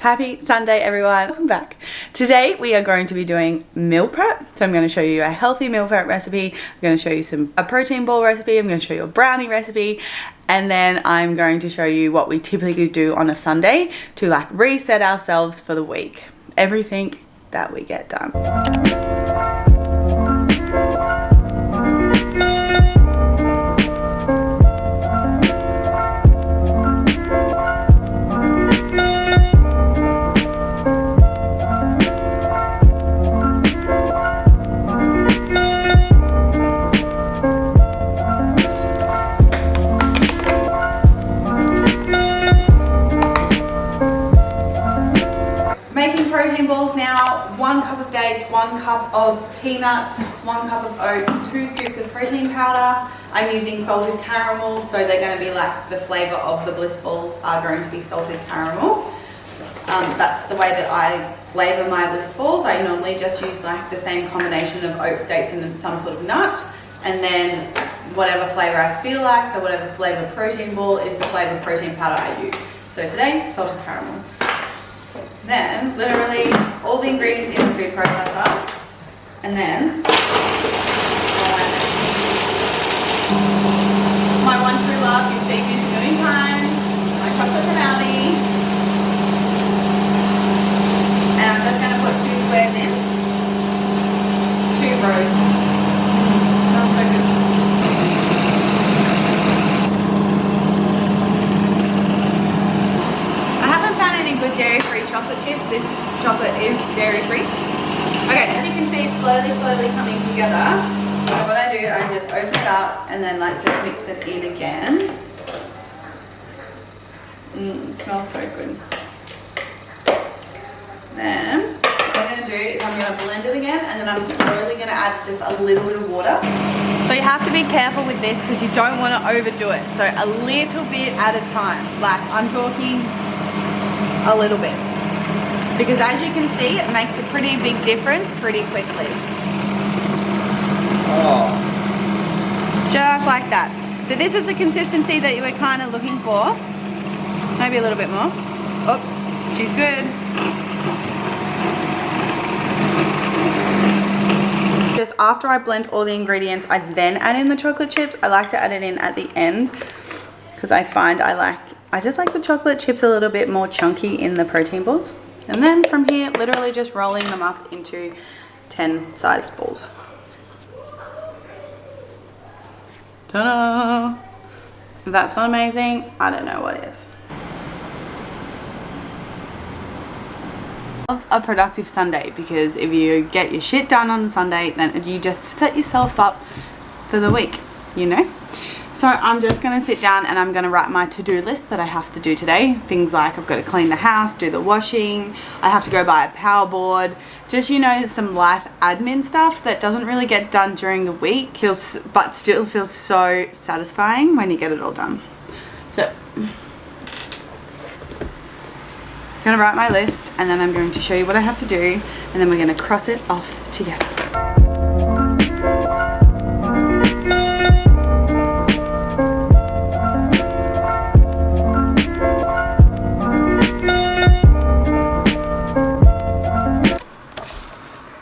Happy Sunday everyone, welcome back. Today we are going to be doing meal prep. So I'm going to show you a healthy meal prep recipe. I'm going to show you a protein ball recipe. I'm going to show you a brownie recipe. And then I'm going to show you what we typically do on a Sunday to like reset ourselves for the week. Everything that we get done. Protein balls now, 1 cup of dates, 1 cup of peanuts, 1 cup of oats, 2 scoops of protein powder. I'm using salted caramel, so they're going to be like the flavour of the bliss balls are going to be salted caramel. That's the way that I flavour my bliss balls. I normally just use like the same combination of oats, dates and some sort of nut, and then whatever flavour I feel like, so whatever flavour protein ball is the flavour protein powder I use. So today, salted caramel. Then, literally, all the ingredients in the food processor, and then my one true love, you've seen this a million times, my chocolate brownie, and I'm just going to put 2 squares in, 2 rows. Smells so good. Good dairy-free chocolate chips. This chocolate is dairy-free. Okay, as you can see, it's slowly coming together. So what I do, I just open it up and then like just mix it in again. It smells so good. Then what I'm going to do is I'm going to blend it again, and then I'm slowly going to add just a little bit of water. So you have to be careful with this because you don't want to overdo it. So a little bit at a time. Like I'm talking a little bit, because as you can see it makes a pretty big difference pretty quickly. Just like that. So this is the consistency that you were kind of looking for. Maybe a little bit more. Oh, she's good. Just after I blend all the ingredients, I then add in the chocolate chips. I like to add it in at the end because I find I just like the chocolate chips a little bit more chunky in the protein balls. And then from here, literally just rolling them up into 10 sized balls. Ta-da! If that's not amazing, I don't know what is. A productive Sunday, because if you get your shit done on a Sunday, then you just set yourself up for the week, you know? So I'm just going to sit down and I'm going to write my to-do list that I have to do today. Things like I've got to clean the house, do the washing, I have to go buy a power board. Just, you know, some life admin stuff that doesn't really get done during the week, but still feels so satisfying when you get it all done. So I'm going to write my list and then I'm going to show you what I have to do, and then we're going to cross it off together.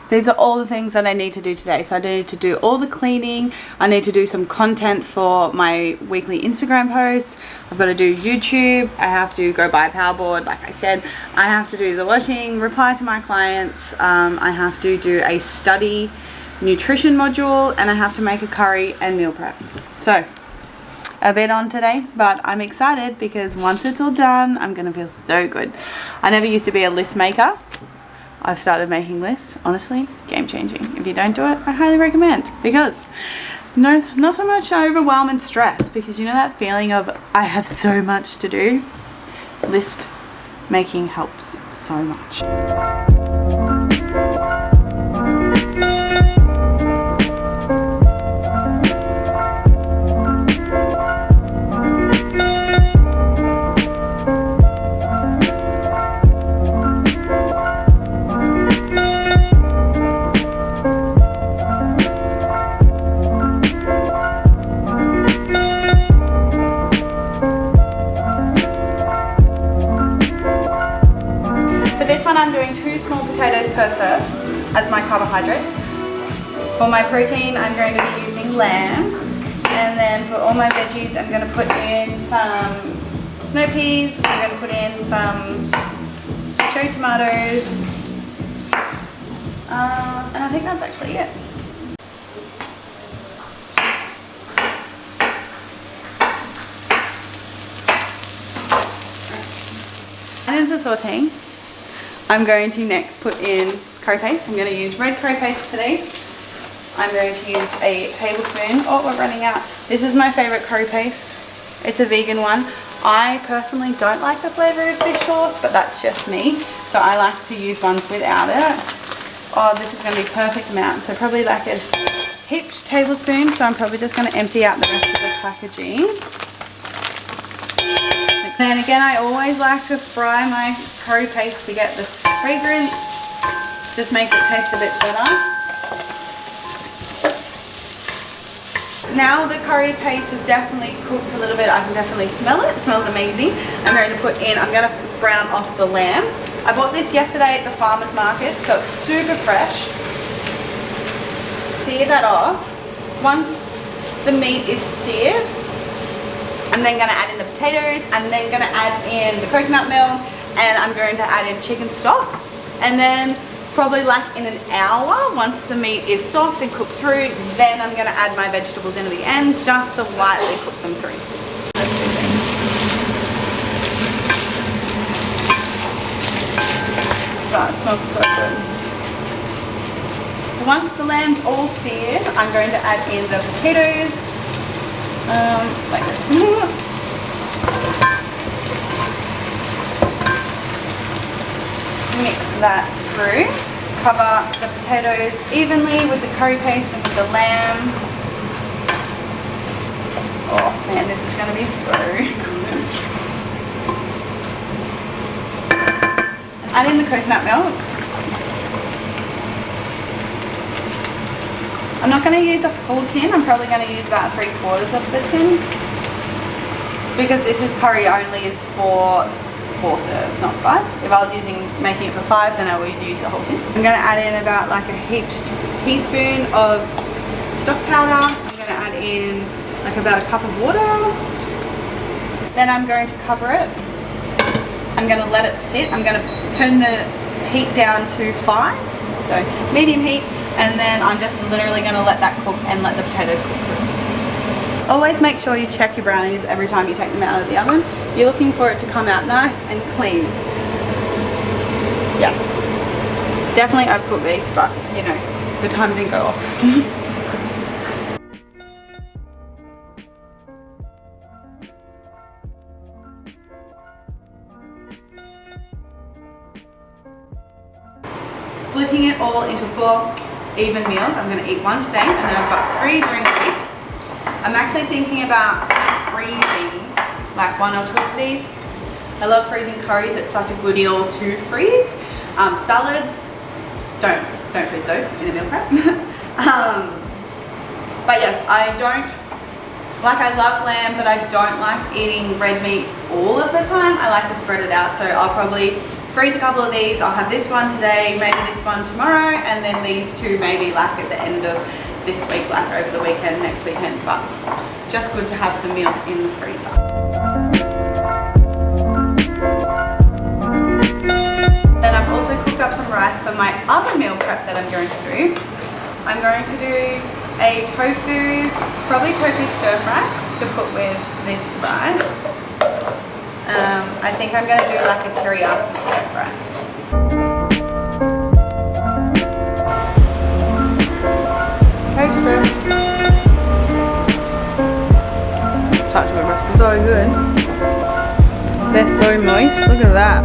These are all the things that I need to do today. So I need to do all the cleaning. I need to do some content for my weekly Instagram posts. I've got to do YouTube. I have to go buy a power board, like I said. I have to do the washing, reply to my clients. I have to do a study nutrition module, and I have to make a curry and meal prep. So a bit on today, but I'm excited because once it's all done, I'm going to feel so good. I never used to be a list maker. I've started making lists. Honestly, game changing. If you don't do it, I highly recommend, because not so much overwhelm and stress, because you know that feeling of I have so much to do. List making helps so much. doing 2 small potatoes per serve as my carbohydrate. For my protein, I'm going to be using lamb. And then for all my veggies, I'm going to put in some snow peas. I'm going to put in some cherry tomatoes. And I think that's actually it. Onions are sauteing. I'm going to next put in curry paste. I'm going to use red curry paste today. I'm going to use a tablespoon. Oh, we're running out. This is my favorite curry paste. It's a vegan one. I personally don't like the flavour of fish sauce, but that's just me. So I like to use ones without it. Oh, this is going to be perfect amount. So probably like a heaped tablespoon. So I'm probably just going to empty out the rest of the packaging. And again, I always like to fry my curry paste to get the fragrance. Just makes it taste a bit better. Now the curry paste is definitely cooked a little bit. I can definitely smell it. It smells amazing. I'm going to brown off the lamb. I bought this yesterday at the farmer's market, so it's super fresh. Sear that off. Once the meat is seared, I'm then going to add in the potatoes. I'm then going to add in the coconut milk, and I'm going to add in chicken stock. And then probably like in an hour, once the meat is soft and cooked through, then I'm going to add my vegetables in at the end just to lightly cook them through. Oh, it smells so good. Once the lamb's all seared, I'm going to add in the potatoes, like this. Mix that through. Cover the potatoes evenly with the curry paste and with the lamb. Oh man, this is going to be so good. Add in the coconut milk. I'm not going to use a full tin. I'm probably going to use about 3/4 of the tin, because this is curry only is for 4 serves, not 5. If I was making it for 5, then I would use the whole tin. I'm going to add in about like a heaped teaspoon of stock powder. I'm going to add in like about a cup of water. Then I'm going to cover it. I'm going to let it sit. I'm going to turn the heat down to 5, so medium heat, and then I'm just literally going to let that cook and let the potatoes cook through. Always make sure you check your brownies every time you take them out of the oven. You're looking for it to come out nice and clean. Yes. Definitely overcooked these, but you know, the time didn't go off. Splitting it all into 4 even meals. I'm going to eat 1 today, and then I've got 3 during the week. I'm actually thinking about freezing like 1 or 2 of these. I love freezing curries. It's such a good deal to freeze. Salads, don't freeze those in a meal prep. But yes, I love lamb, but I don't like eating red meat all of the time. I like to spread it out, so I'll probably freeze a couple of these. I'll have this one today, maybe this one tomorrow, and then these 2 maybe like at the end of this week, like over the weekend, next weekend. But just good to have some meals in the freezer. Then I've also cooked up some rice for my other meal prep that I'm going to do. I'm going to do a probably tofu stir fry to put with this rice. I think I'm going to do like a teriyaki stir fry. Tofu. Touch of a brush. So good. They're so moist. Look at that.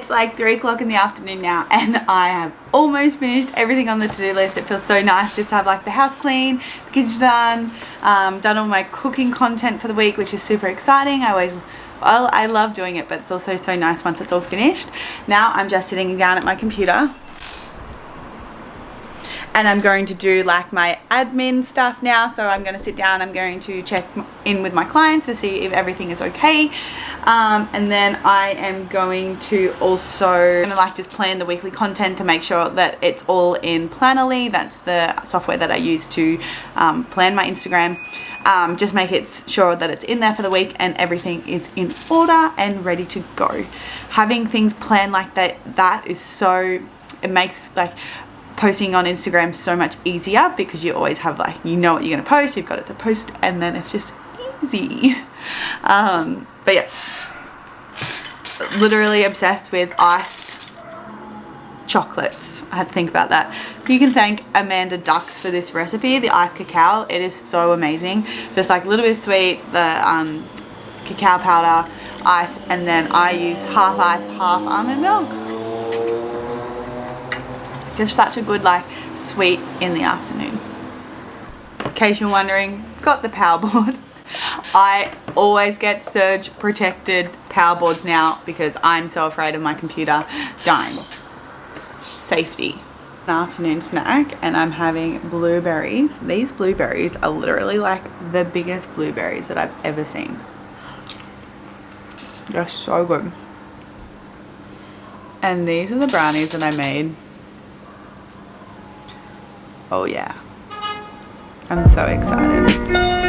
It's like 3 o'clock in the afternoon now, and I have almost finished everything on the to-do list. It feels so nice just to have like the house clean, the kitchen done, done all my cooking content for the week, which is super exciting. I love doing it, but it's also so nice once it's all finished. Now I'm just sitting down at my computer, and I'm going to do like my admin stuff now. So I'm going to sit down, I'm going to check in with my clients to see if everything is okay. And then I am going to also like just plan the weekly content to make sure that it's all in Planoly. That's the software that I use to plan my Instagram. Just make it sure that it's in there for the week and everything is in order and ready to go. Having things planned like that is so, it makes like posting on Instagram so much easier, because you always have like, you know what you're going to post, you've got it to post, and then it's just easy. But yeah, literally obsessed with iced chocolates. I had to think about that. You can thank Amanda Dux for this recipe, the iced cacao. It is so amazing. Just like a little bit sweet, the cacao powder, ice, and then I use half ice, half almond milk. Just such a good like sweet in the afternoon. In case you're wondering, got the power board. I always get surge protected power boards now because I'm so afraid of my computer dying. Safety. An afternoon snack, and I'm having blueberries. These blueberries are literally like the biggest blueberries that I've ever seen. They're so good. And these are the brownies that I made. Oh yeah, I'm so excited.